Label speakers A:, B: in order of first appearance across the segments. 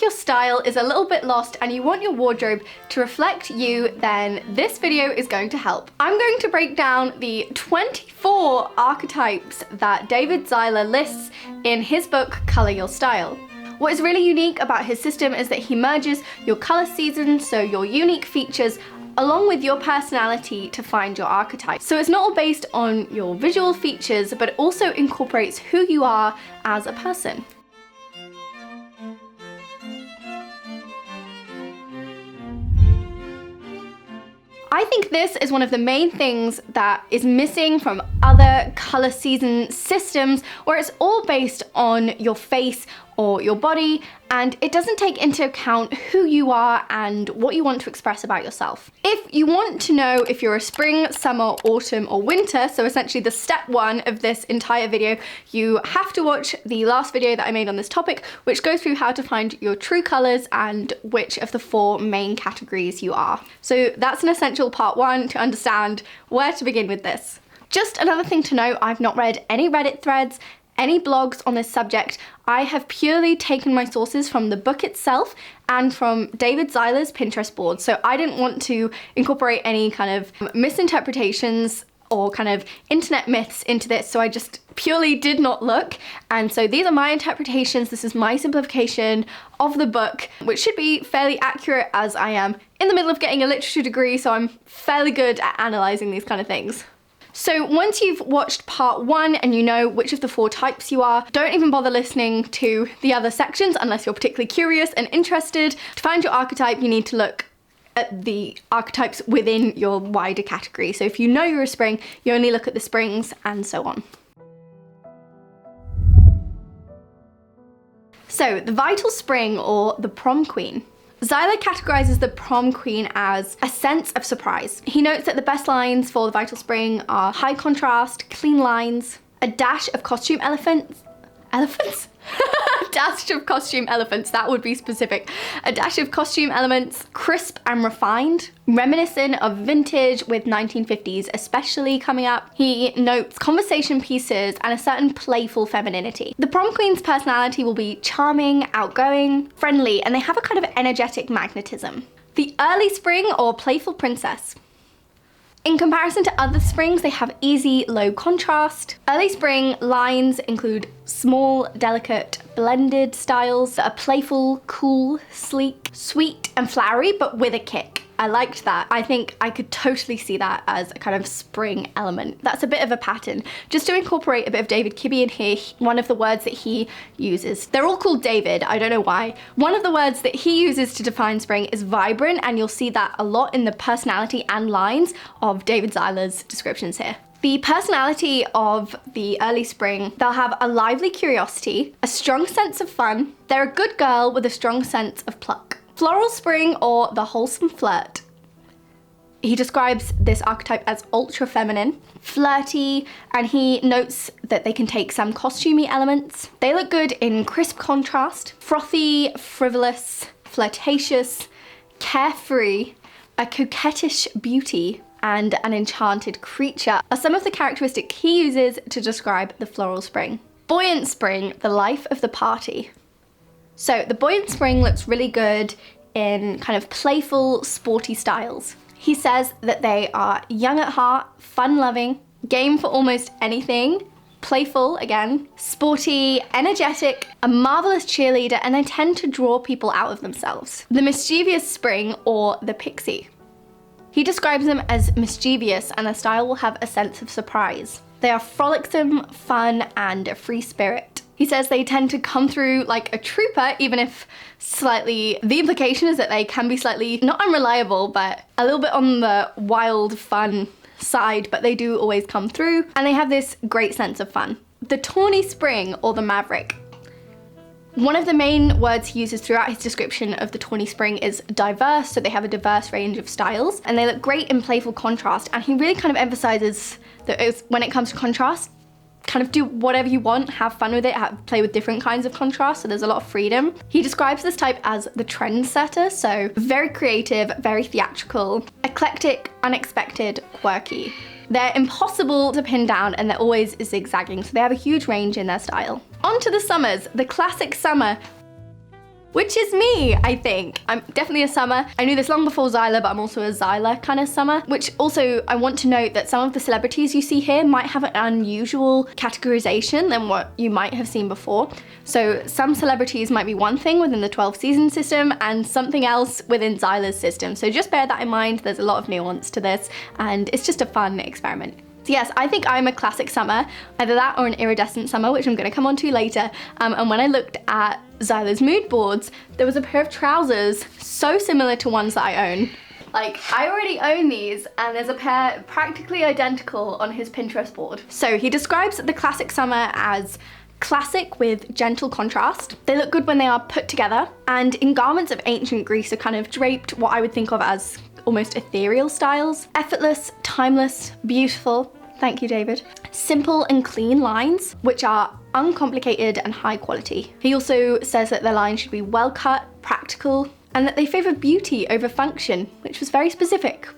A: like your style is a little bit lost and you want your wardrobe to reflect you, then this video is going to help. I'm going to break down the 24 archetypes that David Zyla lists in his book, Color Your Style. What is really unique about his system is that he merges your color seasons, so your unique features, along with your personality to find your archetype. So it's not all based on your visual features, but it also incorporates who you are as a person. I think this is one of the main things that is missing from other color season systems, where it's all based on your face or your body, and it doesn't take into account who you are and what you want to express about yourself. If you want to know if you're a spring, summer, autumn, or winter, so essentially the step one of this entire video, you have to watch the last video that I made on this topic, which goes through how to find your true colors and which of the 4 main categories you are. So that's an essential part 1 to understand where to begin with this. Just another thing to note, I've not read any Reddit threads, any blogs on this subject. I have purely taken my sources from the book itself and from David Zyla's Pinterest board. So I didn't want to incorporate any kind of misinterpretations or kind of internet myths into this, so I just purely did not look. And so these are my interpretations, this is my simplification of the book, which should be fairly accurate as I am in the middle of getting a literature degree, so I'm fairly good at analysing these kind of things. So once you've watched part 1 and you know which of the 4 types you are, don't even bother listening to the other sections unless you're particularly curious and interested. To find your archetype, you need to look at the archetypes within your wider category. So if you know you're a spring, you only look at the springs and so on. So the vital spring, or the prom queen. Zyla categorizes the prom queen as a sense of surprise. He notes that the best lines for the vital spring are high contrast, clean lines, a dash of costume elephants? Dash of costume elephants, that would be specific. A dash of costume elements, crisp and refined, reminiscent of vintage with 1950s especially coming up. He notes conversation pieces and a certain playful femininity. The prom queen's personality will be charming, outgoing, friendly, and they have a kind of energetic magnetism. The early spring, or playful princess. In comparison to other springs, they have easy, low contrast. Early spring lines include small, delicate, blended styles that are playful, cool, sleek, sweet, and flowery, but with a kick. I liked that. I think I could totally see that as a kind of spring element. That's a bit of a pattern. Just to incorporate a bit of David Kibbe in here, one of the words that he uses, they're all called David, I don't know why. One of the words that he uses to define spring is vibrant, and you'll see that a lot in the personality and lines of David Zyla's descriptions here. The personality of the early spring, they'll have a lively curiosity, a strong sense of fun, they're a good girl with a strong sense of pluck. Floral spring, or the wholesome flirt. He describes this archetype as ultra feminine, flirty, and he notes that they can take some costumey elements. They look good in crisp contrast, frothy, frivolous, flirtatious, carefree, a coquettish beauty, and an enchanted creature are some of the characteristics he uses to describe the floral spring. Buoyant spring, the life of the party. So the buoyant spring looks really good in kind of playful, sporty styles. He says that they are young at heart, fun-loving, game for almost anything, playful again, sporty, energetic, a marvelous cheerleader, and they tend to draw people out of themselves. The mischievous spring, or the pixie. He describes them as mischievous, and their style will have a sense of surprise. They are frolicsome, fun, and a free spirit. He says they tend to come through like a trooper, even if slightly, the implication is that they can be slightly, not unreliable, but a little bit on the wild, fun side, but they do always come through, and they have this great sense of fun. The tawny spring, or the maverick. One of the main words he uses throughout his description of the tawny spring is diverse, so they have a diverse range of styles, and they look great in playful contrast, and he really kind of emphasizes that when it comes to contrast, kind of do whatever you want, have fun with it, play with different kinds of contrast, so there's a lot of freedom. He describes this type as the trendsetter, so very creative, very theatrical, eclectic, unexpected, quirky. They're impossible to pin down and they're always zigzagging, so they have a huge range in their style. On to the summers, the classic summer. which is me, I think. I'm definitely a summer. I knew this long before Zyla, but I'm also a Zyla kind of summer, which also I want to note that some of the celebrities you see here might have an unusual categorization than what you might have seen before. So some celebrities might be one thing within the 12 season system and something else within Zyla's system. So just bear that in mind. There's a lot of nuance to this and it's just a fun experiment. So yes, I think I'm a classic summer, either that or an iridescent summer, which I'm going to come on to later. And when I looked at Zyla's mood boards, there was a pair of trousers so similar to ones that I own. Like, I already own these, and there's a pair practically identical on his Pinterest board. So he describes the classic summer as classic with gentle contrast. They look good when they are put together, and in garments of ancient Greece are kind of draped what I would think of as almost ethereal styles. Effortless, timeless, beautiful. Thank you, David. Simple and clean lines, which are uncomplicated and high quality. He also says that their lines should be well cut, practical, and that they favor beauty over function, which was very specific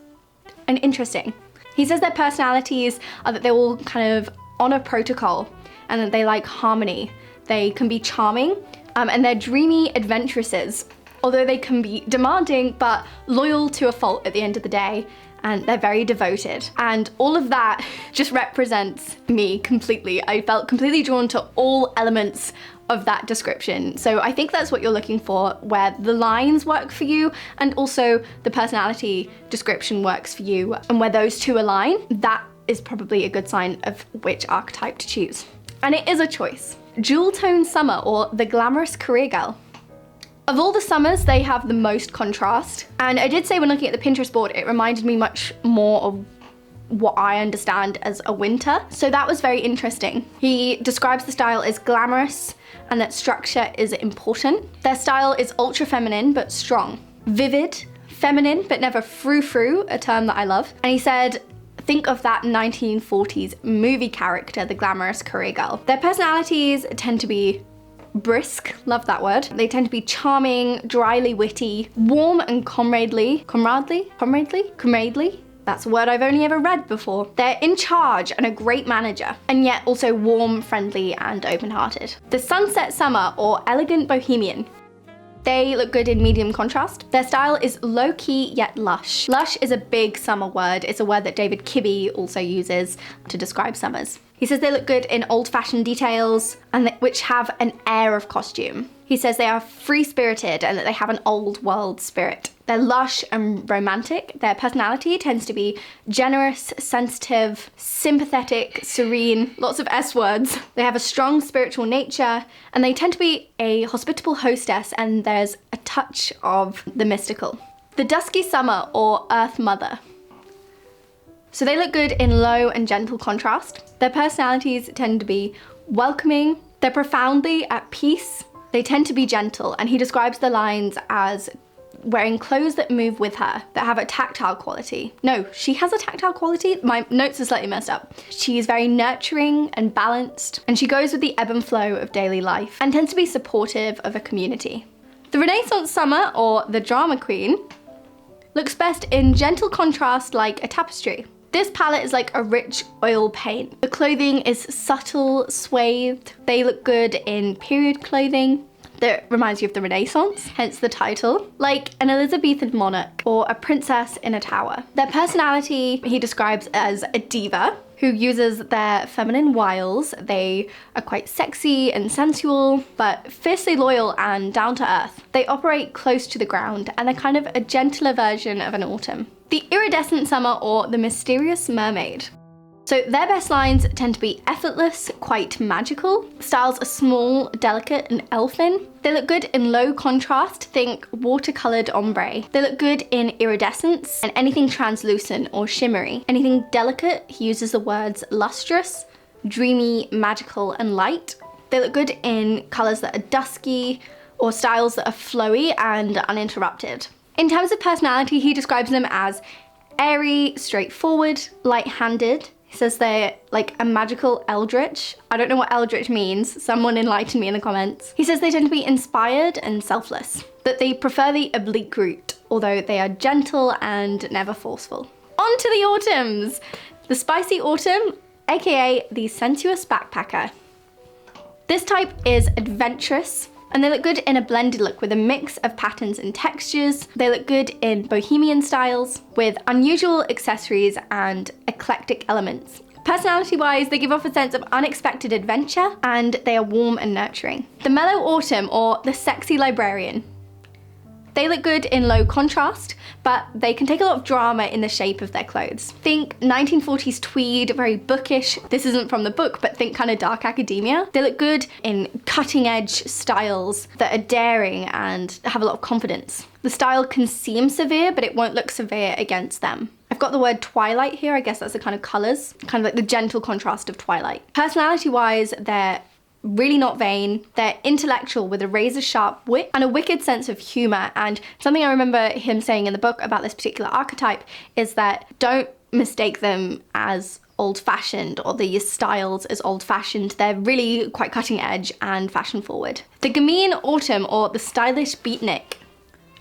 A: and interesting. He says their personalities are that they all kind of honor protocol and that they like harmony. They can be charming and they're dreamy adventuresses, although they can be demanding but loyal to a fault at the end of the day, and they're very devoted. And all of that just represents me completely. I felt completely drawn to all elements of that description. So I think that's what you're looking for, where the lines work for you and also the personality description works for you, and where those two align, that is probably a good sign of which archetype to choose. And it is a choice. Jeweltone summer, or the glamorous career girl. Of all the summers, they have the most contrast. And I did say when looking at the Pinterest board, it reminded me much more of what I understand as a winter. So that was very interesting. He describes the style as glamorous and that structure is important. Their style is ultra feminine, but strong. Vivid, feminine, but never frou-frou, a term that I love. And he said, think of that 1940s movie character, the glamorous career girl. Their personalities tend to be brisk, love that word. They tend to be charming, dryly witty, warm and comradely. That's a word I've only ever read before. They're in charge and a great manager, and yet also warm, friendly, and open-hearted. The sunset summer, or elegant bohemian. They look good in medium contrast. Their style is low-key yet lush. Lush is a big summer word. It's a word that David Kibbe also uses to describe summers. He says they look good in old-fashioned details and which have an air of costume. He says they are free-spirited and that they have an old world spirit. They're lush and romantic. Their personality tends to be generous, sensitive, sympathetic, serene, lots of S words. They have a strong spiritual nature and they tend to be a hospitable hostess, and there's a touch of the mystical. The dusky summer, or earth mother. So they look good in low and gentle contrast. Their personalities tend to be welcoming. They're profoundly at peace. They tend to be gentle, and he describes the lines as wearing clothes that move with her, that have a tactile quality. No, she has a tactile quality. My notes are slightly messed up. She is very nurturing and balanced, and she goes with the ebb and flow of daily life and tends to be supportive of a community. The Renaissance summer, or the drama queen, looks best in gentle contrast like a tapestry. This palette is like a rich oil paint. The clothing is subtle, swathed. They look good in period clothing that reminds you of the Renaissance, hence the title, like an Elizabethan monarch or a princess in a tower. Their personality he describes as a diva who uses their feminine wiles. They are quite sexy and sensual, but fiercely loyal and down to earth. They operate close to the ground and they're kind of a gentler version of an autumn. The iridescent summer, or the mysterious mermaid. So their best lines tend to be effortless, quite magical. Styles are small, delicate, and elfin. They look good in low contrast, think watercolored ombre. They look good in iridescence and anything translucent or shimmery. Anything delicate, he uses the words lustrous, dreamy, magical, and light. They look good in colors that are dusky or styles that are flowy and uninterrupted. In terms of personality, he describes them as airy, straightforward, light-handed. He says they're like a magical eldritch. I don't know what eldritch means. Someone enlighten me in the comments. He says they tend to be inspired and selfless, that they prefer the oblique route, although they are gentle and never forceful. On to the autumns. The spicy autumn, aka the sensuous backpacker. This type is adventurous, And they look good in a blended look with a mix of patterns and textures. They look good in bohemian styles with unusual accessories and eclectic elements. Personality-wise, they give off a sense of unexpected adventure, and they are warm and nurturing. The mellow autumn, or the sexy librarian. They look good in low contrast, but they can take a lot of drama in the shape of their clothes. Think 1940s tweed, very bookish. This isn't from the book, but think kind of dark academia. They look good in cutting edge styles that are daring and have a lot of confidence. The style can seem severe, but it won't look severe against them. I've got the word twilight here. I guess that's the kind of colors, kind of like the gentle contrast of twilight. Personality-wise, they're really not vain. They're intellectual with a razor-sharp wit and a wicked sense of humor. And something I remember him saying in the book about this particular archetype is that don't mistake them as old-fashioned or the styles as old-fashioned. They're really quite cutting edge and fashion-forward. The gamine autumn, or the stylish beatnik.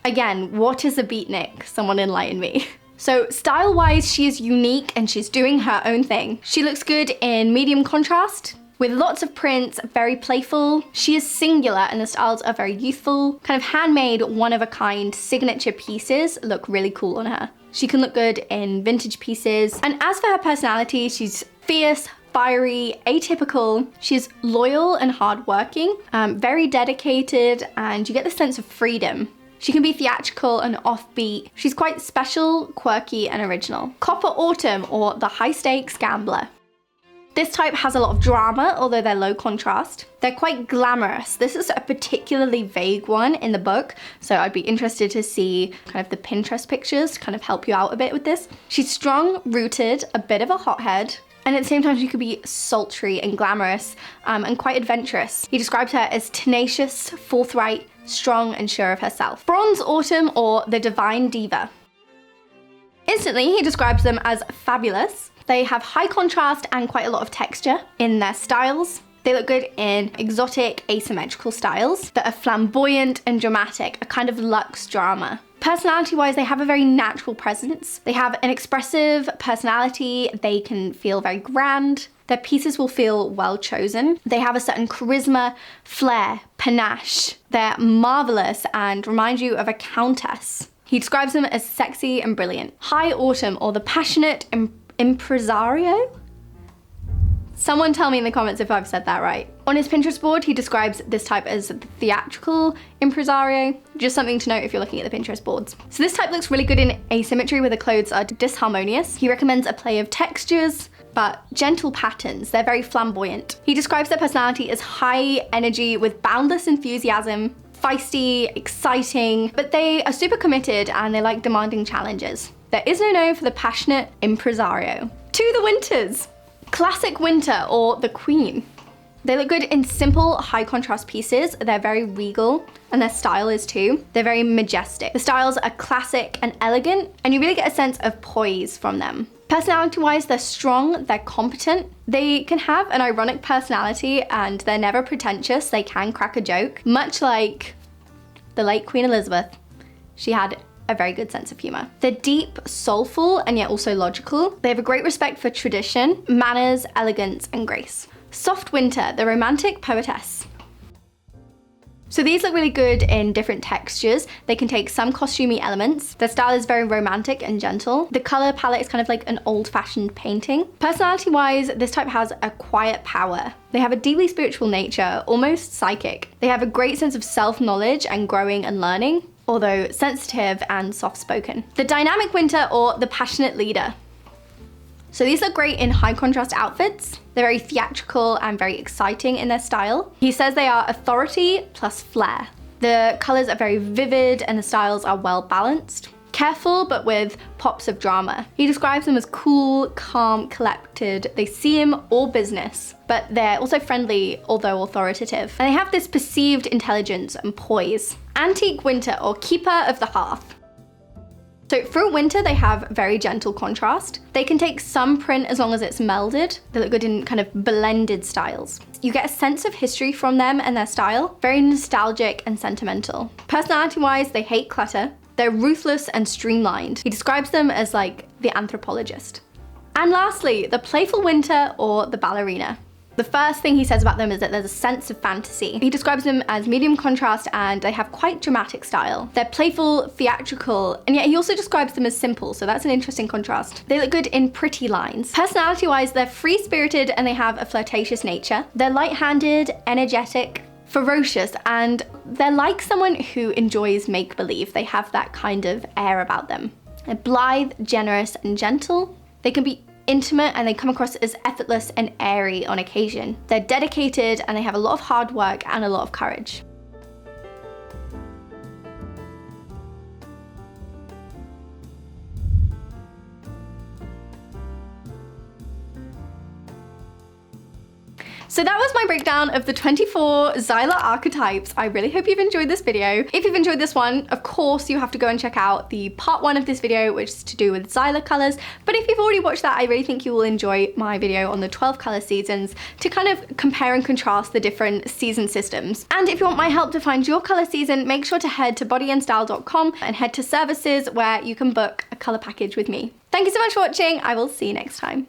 A: Again, what is a beatnik? Someone enlighten me. So style-wise, she is unique and she's doing her own thing. She looks good in medium contrast, with lots of prints, very playful. She is singular and the styles are very youthful. Kind of handmade, one-of-a-kind signature pieces look really cool on her. She can look good in vintage pieces. And as for her personality, she's fierce, fiery, atypical. She's loyal and hardworking, very dedicated, and you get the sense of freedom. She can be theatrical and offbeat. She's quite special, quirky, and original. Copper autumn, or the high-stakes gambler. This type has a lot of drama, although they're low contrast. They're quite glamorous. This is a particularly vague one in the book, so I'd be interested to see kind of the Pinterest pictures to kind of help you out a bit with this. She's strong, rooted, a bit of a hothead, and at the same time she could be sultry and glamorous and quite adventurous. He describes her as tenacious, forthright, strong, and sure of herself. Bronze autumn, or the divine diva. Instantly, he describes them as fabulous. They have high contrast and quite a lot of texture in their styles. They look good in exotic, asymmetrical styles that are flamboyant and dramatic, a kind of luxe drama. Personality-wise, they have a very natural presence. They have an expressive personality. They can feel very grand. Their pieces will feel well chosen. They have a certain charisma, flair, panache. They're marvelous and remind you of a countess. He describes them as sexy and brilliant. High autumn, or the passionate impresario? Someone tell me in the comments if I've said that right. On his Pinterest board, he describes this type as the theatrical impresario. Just something to note if you're looking at the Pinterest boards. So this type looks really good in asymmetry where the clothes are disharmonious. He recommends a play of textures, but gentle patterns. They're very flamboyant. He describes their personality as high energy with boundless enthusiasm, feisty, exciting, but they are super committed and they like demanding challenges. There is no for the passionate impresario. To the winters. Classic winter, or the queen. They look good in simple, high contrast pieces. They're very regal, and their style is too. They're very majestic. The styles are classic and elegant, and you really get a sense of poise from them. Personality-wise, they're strong, they're competent. They can have an ironic personality, and they're never pretentious. They can crack a joke, much like the late Queen Elizabeth. She had a very good sense of humor. They're deep, soulful, and yet also logical. They have a great respect for tradition, manners, elegance, and grace. Soft winter, the romantic poetess. So these look really good in different textures. They can take some costumey elements. Their style is very romantic and gentle. The color palette is kind of like an old-fashioned painting. Personality-wise, this type has a quiet power. They have a deeply spiritual nature, almost psychic. They have a great sense of self-knowledge and growing and learning, although sensitive and soft-spoken. The dynamic winter, or the passionate leader. So these look great in high contrast outfits. They're very theatrical and very exciting in their style. He says they are authority plus flair. The colors are very vivid and the styles are well balanced. Careful, but with pops of drama. He describes them as cool, calm, collected. They seem all business, but they're also friendly, although authoritative. And they have this perceived intelligence and poise. Antique winter, or keeper of the hearth. So through winter, they have very gentle contrast. They can take some print as long as it's melded. They look good in kind of blended styles. You get a sense of history from them and their style. Very nostalgic and sentimental. Personality-wise, they hate clutter. They're ruthless and streamlined. He describes them as like the anthropologist. And lastly, the playful winter, or the ballerina. The first thing he says about them is that there's a sense of fantasy. He describes them as medium contrast and they have quite dramatic style. They're playful, theatrical, and yet he also describes them as simple, so that's an interesting contrast. They look good in pretty lines. Personality-wise, they're free-spirited and they have a flirtatious nature. They're light-handed, energetic, ferocious, and they're like someone who enjoys make-believe. They have that kind of air about them. They're blithe, generous, and gentle. They can be intimate and they come across as effortless and airy on occasion. They're dedicated and they have a lot of hard work and a lot of courage. So that was my breakdown of the 24 Zyla archetypes. I really hope you've enjoyed this video. If you've enjoyed this one, of course you have to go and check out the part 1 of this video, which is to do with Zyla colors. But if you've already watched that, I really think you will enjoy my video on the 12 color seasons to kind of compare and contrast the different season systems. And if you want my help to find your color season, make sure to head to bodyandstyle.com and head to services where you can book a color package with me. Thank you so much for watching. I will see you next time.